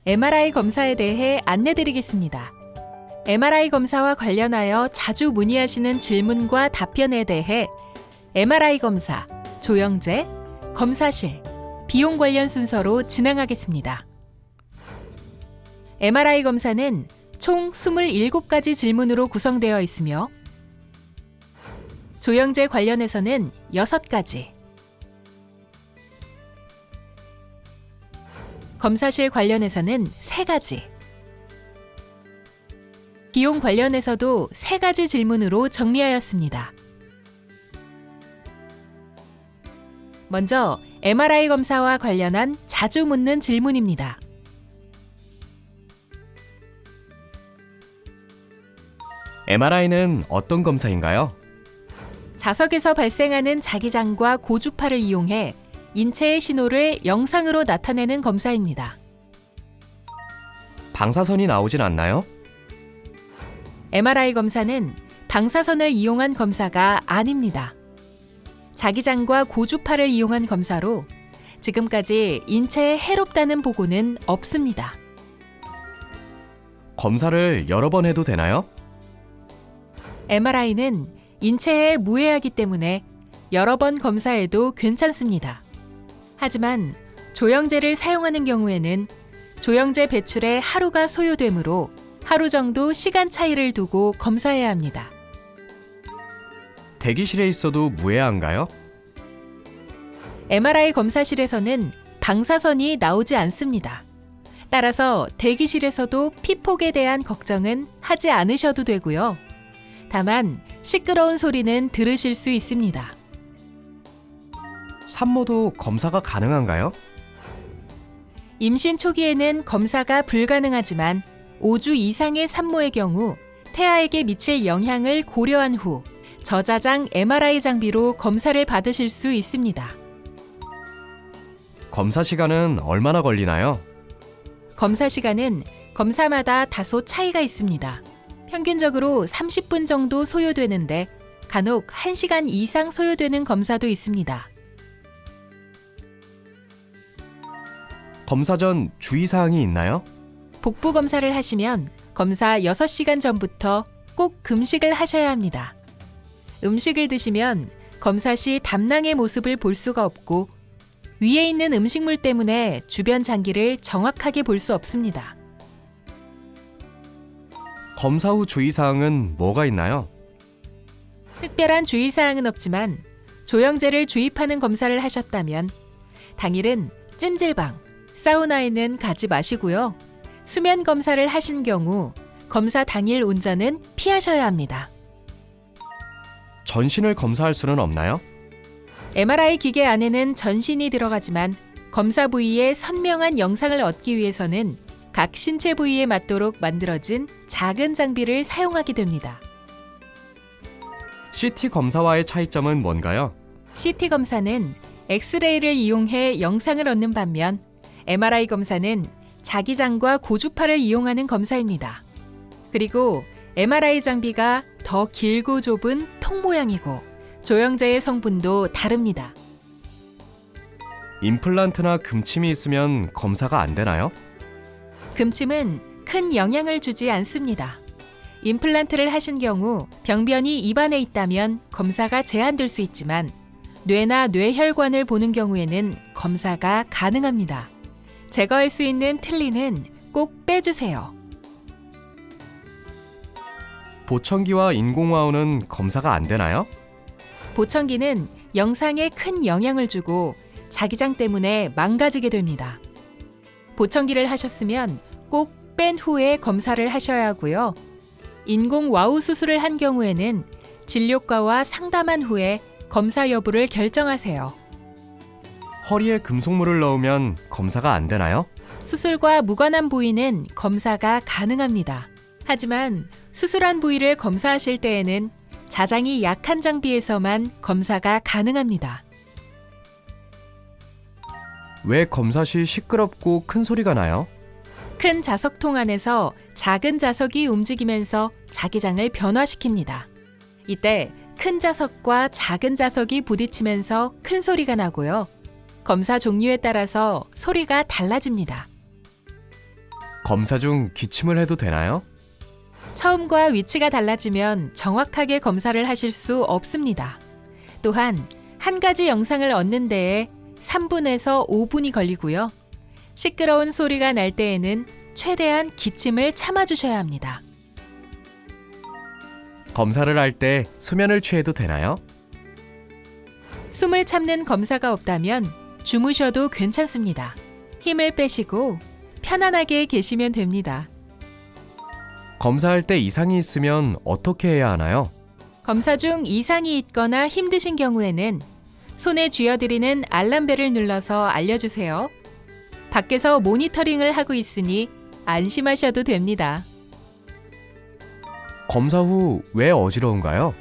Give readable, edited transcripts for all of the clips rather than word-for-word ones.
MRI 검사에 대해 안내드리겠습니다. MRI 검사와 관련하여 자주 문의하시는 질문과 답변에 대해 MRI 검사, 조영제, 검사실, 비용 관련 순서로 진행하겠습니다. MRI 검사는 총 27가지 질문으로 구성되어 있으며 조영제 관련해서는 6가지, 검사실 관련해서는 3가지, 비용 관련해서도 3가지 질문으로 정리하였습니다. 먼저 MRI 검사와 관련한 자주 묻는 질문입니다. MRI는 어떤 검사인가요? 자석에서 발생하는 자기장과 고주파를 이용해 인체의 신호를 영상으로 나타내는 검사입니다. 방사선이 나오진 않나요? MRI 검사는 방사선을 이용한 검사가 아닙니다. 자기장과 고주파를 이용한 검사로 지금까지 인체에 해롭다는 보고는 없습니다. 검사를 여러 번 해도 되나요? MRI는 인체에 무해하기 때문에 여러 번 검사해도 괜찮습니다. 하지만 조영제를 사용하는 경우에는 조영제 배출에 하루가 소요되므로 하루 정도 시간 차이를 두고 검사해야 합니다. 대기실에 있어도 무해한가요? MRI 검사실에서는 방사선이 나오지 않습니다. 따라서 대기실에서도 피폭에 대한 걱정은 하지 않으셔도 되고요. 다만 시끄러운 소리는 들으실 수 있습니다. 산모도 검사가 가능한가요? 임신 초기에는 검사가 불가능하지만 5주 이상의 산모의 경우 태아에게 미칠 영향을 고려한 후 저자장 MRI 장비로 검사를 받으실 수 있습니다. 검사 시간은 얼마나 걸리나요? 검사 시간은 검사마다 다소 차이가 있습니다. 평균적으로 30분 정도 소요되는데 간혹 1시간 이상 소요되는 검사도 있습니다. 검사 전 주의사항이 있나요? 복부 검사를 하시면 검사 6시간 전부터 꼭 금식을 하셔야 합니다. 음식을 드시면 검사 시 담낭의 모습을 볼 수가 없고 위에 있는 음식물 때문에 주변 장기를 정확하게 볼 수 없습니다. 검사 후 주의사항은 뭐가 있나요? 특별한 주의사항은 없지만 조영제를 주입하는 검사를 하셨다면 당일은 찜질방, 사우나에는 가지 마시고요. 수면 검사를 하신 경우 검사 당일 운전은 피하셔야 합니다. 전신을 검사할 수는 없나요? MRI 기계 안에는 전신이 들어가지만 검사 부위의 선명한 영상을 얻기 위해서는 각 신체 부위에 맞도록 만들어진 작은 장비를 사용하게 됩니다. CT 검사와의 차이점은 뭔가요? CT 검사는 엑스레이를 이용해 영상을 얻는 반면 MRI 검사는 자기장과 고주파를 이용하는 검사입니다. 그리고 MRI 장비가 더 길고 좁은 통 모양이고 조영제의 성분도 다릅니다. 임플란트나 금침이 있으면 검사가 안 되나요? 금침은 큰 영향을 주지 않습니다. 임플란트를 하신 경우 병변이 입안에 있다면 검사가 제한될 수 있지만 뇌나 뇌혈관을 보는 경우에는 검사가 가능합니다. 제거할 수 있는 틀니는 꼭 빼주세요. 보청기와 인공와우는 검사가 안 되나요? 보청기는 영상에 큰 영향을 주고 자기장 때문에 망가지게 됩니다. 보청기를 하셨으면 꼭 뺀 후에 검사를 하셔야 하고요. 인공 와우 수술을 한 경우에는 진료과와 상담한 후에 검사 여부를 결정하세요. 허리에 금속물을 넣으면 검사가 안 되나요? 수술과 무관한 부위는 검사가 가능합니다. 하지만 수술한 부위를 검사하실 때에는 자장이 약한 장비에서만 검사가 가능합니다. 왜 검사 시 시끄럽고 큰 소리가 나요? 큰 자석통 안에서 작은 자석이 움직이면서 자기장을 변화시킵니다. 이때 큰 자석과 작은 자석이 부딪히면서 큰 소리가 나고요. 검사 종류에 따라서 소리가 달라집니다. 검사 중 기침을 해도 되나요? 처음과 위치가 달라지면 정확하게 검사를 하실 수 없습니다. 또한 한 가지 영상을 얻는 데에 3분에서 5분이 걸리고요. 시끄러운 소리가 날 때에는 최대한 기침을 참아주셔야 합니다. 검사를 할 때 수면을 취해도 되나요? 숨을 참는 검사가 없다면 주무셔도 괜찮습니다. 힘을 빼시고 편안하게 계시면 됩니다. 검사할 때 이상이 있으면 어떻게 해야 하나요? 검사 중 이상이 있거나 힘드신 경우에는 손에 쥐어드리는 알람벨을 눌러서 알려주세요. 밖에서 모니터링을 하고 있으니 안심하셔도 됩니다. 검사 후 왜 어지러운가요?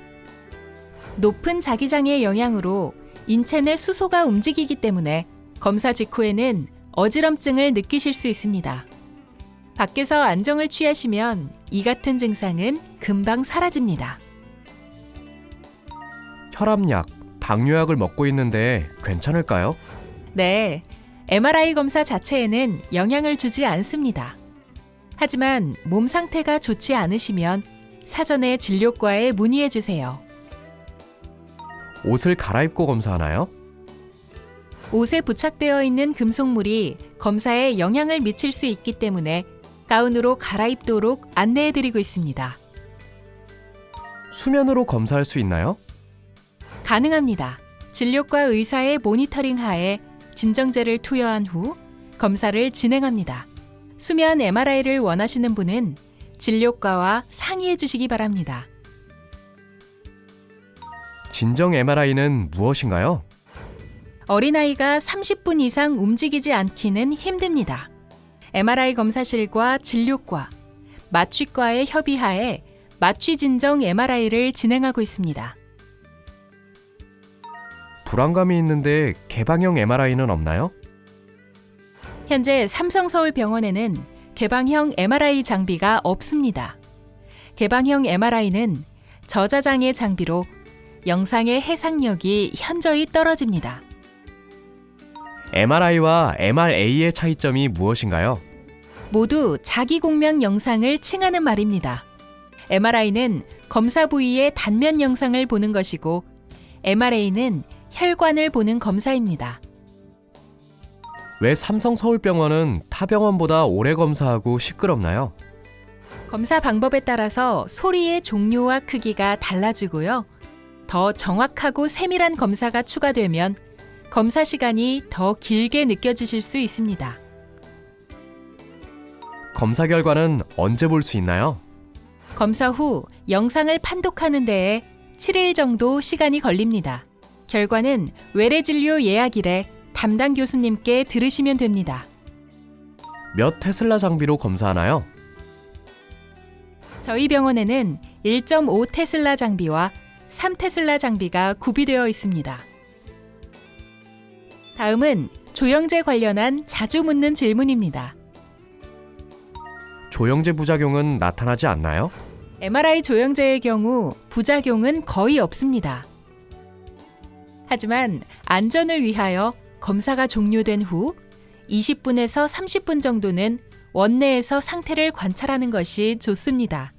높은 자기장의 영향으로 인체 내 수소가 움직이기 때문에 검사 직후에는 어지럼증을 느끼실 수 있습니다. 밖에서 안정을 취하시면 이 같은 증상은 금방 사라집니다. 혈압약, 당뇨약을 먹고 있는데 괜찮을까요? 네, MRI 검사 자체에는 영향을 주지 않습니다. 하지만 몸 상태가 좋지 않으시면 사전에 진료과에 문의해 주세요. 옷을 갈아입고 검사하나요? 옷에 부착되어 있는 금속물이 검사에 영향을 미칠 수 있기 때문에 가운으로 갈아입도록 안내해 드리고 있습니다. 수면으로 검사할 수 있나요? 가능합니다. 진료과 의사의 모니터링 하에 진정제를 투여한 후 검사를 진행합니다. 수면 MRI를 원하시는 분은 진료과와 상의해 주시기 바랍니다. 진정 MRI는 무엇인가요? 어린아이가 30분 이상 움직이지 않기는 힘듭니다. MRI 검사실과 진료과, 마취과의 협의하에 마취 진정 MRI를 진행하고 있습니다. 불안감이 있는데 개방형 MRI는 없나요? 현재 삼성서울병원에는 개방형 MRI 장비가 없습니다. 개방형 MRI는 저자장애 장비로 영상의 해상력이 현저히 떨어집니다. MRI와 MRA의 차이점이 무엇인가요? 모두 자기 공명 영상을 칭하는 말입니다. MRI는 검사 부위의 단면 영상을 보는 것이고 MRA는 혈관을 보는 검사입니다. 왜 삼성서울병원은 타 병원보다 오래 검사하고 시끄럽나요? 검사 방법에 따라서 소리의 종류와 크기가 달라지고요. 더 정확하고 세밀한 검사가 추가되면 검사 시간이 더 길게 느껴지실 수 있습니다. 검사 결과는 언제 볼 수 있나요? 검사 후 영상을 판독하는 데에 7일 정도 시간이 걸립니다. 결과는 외래진료 예약일에 담당 교수님께 들으시면 됩니다. 몇 테슬라 장비로 검사하나요? 저희 병원에는 1.5 테슬라 장비와 3 테슬라 장비가 구비되어 있습니다. 다음은 조영제 관련한 자주 묻는 질문입니다. 조영제 부작용은 나타나지 않나요? MRI 조영제의 경우 부작용은 거의 없습니다. 하지만 안전을 위하여 검사가 종료된 후 20분에서 30분 정도는 원내에서 상태를 관찰하는 것이 좋습니다.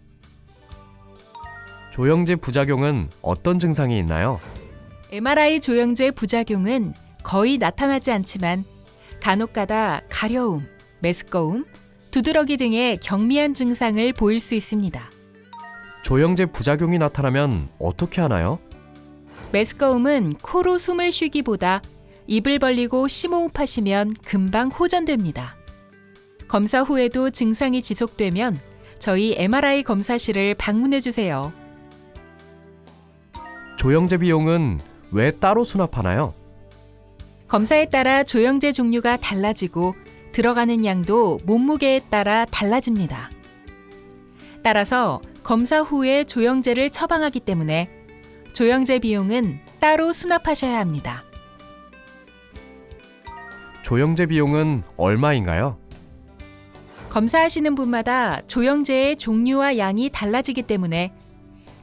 조영제 부작용은 어떤 증상이 있나요? MRI 조영제 부작용은 거의 나타나지 않지만 간혹가다 가려움, 메스꺼움, 두드러기 등의 경미한 증상을 보일 수 있습니다. 조영제 부작용이 나타나면 어떻게 하나요? 메스꺼움은 코로 숨을 쉬기보다 입을 벌리고 심호흡하시면 금방 호전됩니다. 검사 후에도 증상이 지속되면 저희 MRI 검사실을 방문해 주세요. 조영제 비용은 왜 따로 수납하나요? 검사에 따라 조영제 종류가 달라지고 들어가는 양도 몸무게에 따라 달라집니다. 따라서 검사 후에 조영제를 처방하기 때문에 조영제 비용은 따로 수납하셔야 합니다. 조영제 비용은 얼마인가요? 검사하시는 분마다 조영제의 종류와 양이 달라지기 때문에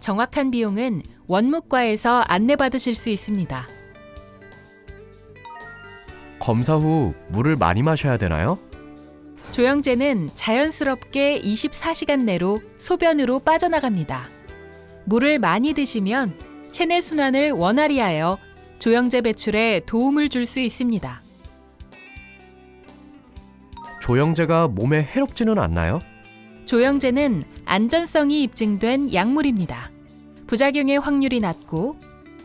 정확한 비용은 원무과에서 안내받으실 수 있습니다. 검사 후 물을 많이 마셔야 되나요? 조영제는 자연스럽게 24시간 내로 소변으로 빠져나갑니다. 물을 많이 드시면 체내 순환을 원활히 하여 조영제 배출에 도움을 줄 수 있습니다. 조영제가 몸에 해롭지는 않나요? 조영제는 안전성이 입증된 약물입니다. 부작용의 확률이 낮고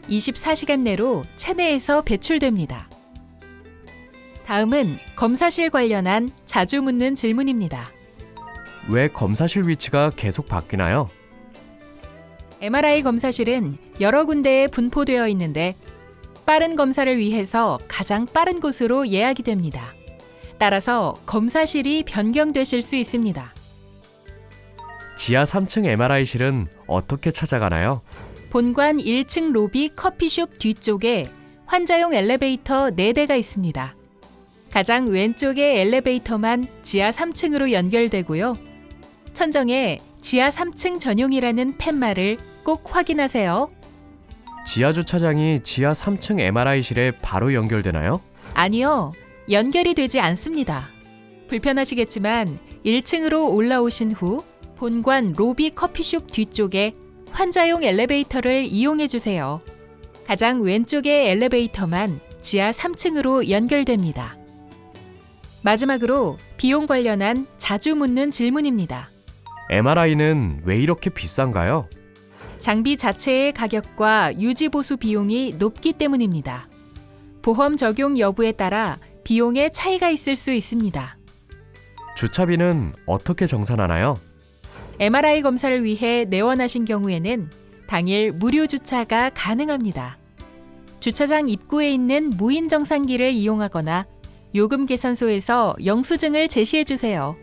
24시간 내로 체내에서 배출됩니다. 다음은 검사실 관련한 자주 묻는 질문입니다. 왜 검사실 위치가 계속 바뀌나요? MRI 검사실은 여러 군데에 분포되어 있는데 빠른 검사를 위해서 가장 빠른 곳으로 예약이 됩니다. 따라서 검사실이 변경되실 수 있습니다. 지하 3층 MRI실은 어떻게 찾아가나요? 본관 1층 로비 커피숍 뒤쪽에 환자용 엘리베이터 4대가 있습니다. 가장 왼쪽의 엘리베이터만 지하 3층으로 연결되고요. 천정에 지하 3층 전용이라는 팻말을 꼭 확인하세요. 지하 주차장이 지하 3층 MRI실에 바로 연결되나요? 아니요, 연결이 되지 않습니다. 불편하시겠지만 1층으로 올라오신 후 본관 로비 커피숍 뒤쪽에 환자용 엘리베이터를 이용해 주세요. 가장 왼쪽의 엘리베이터만 지하 3층으로 연결됩니다. 마지막으로 비용 관련한 자주 묻는 질문입니다. MRI는 왜 이렇게 비싼가요? 장비 자체의 가격과 유지 보수 비용이 높기 때문입니다. 보험 적용 여부에 따라 비용의 차이가 있을 수 있습니다. 주차비는 어떻게 정산하나요? MRI 검사를 위해 내원하신 경우에는 당일 무료 주차가 가능합니다. 주차장 입구에 있는 무인 정산기를 이용하거나 요금 계산소에서 영수증을 제시해 주세요.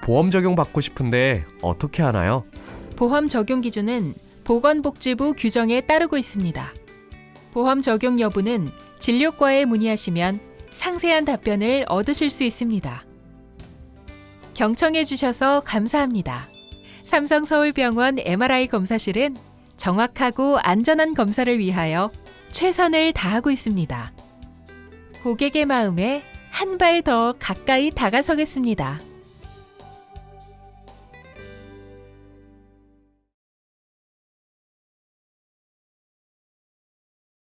보험 적용 받고 싶은데 어떻게 하나요? 보험 적용 기준은 보건복지부 규정에 따르고 있습니다. 보험 적용 여부는 진료과에 문의하시면 상세한 답변을 얻으실 수 있습니다. 경청해 주셔서 감사합니다. 삼성서울병원 MRI 검사실은 정확하고 안전한 검사를 위하여 최선을 다하고 있습니다. 고객의 마음에 한 발 더 가까이 다가서겠습니다.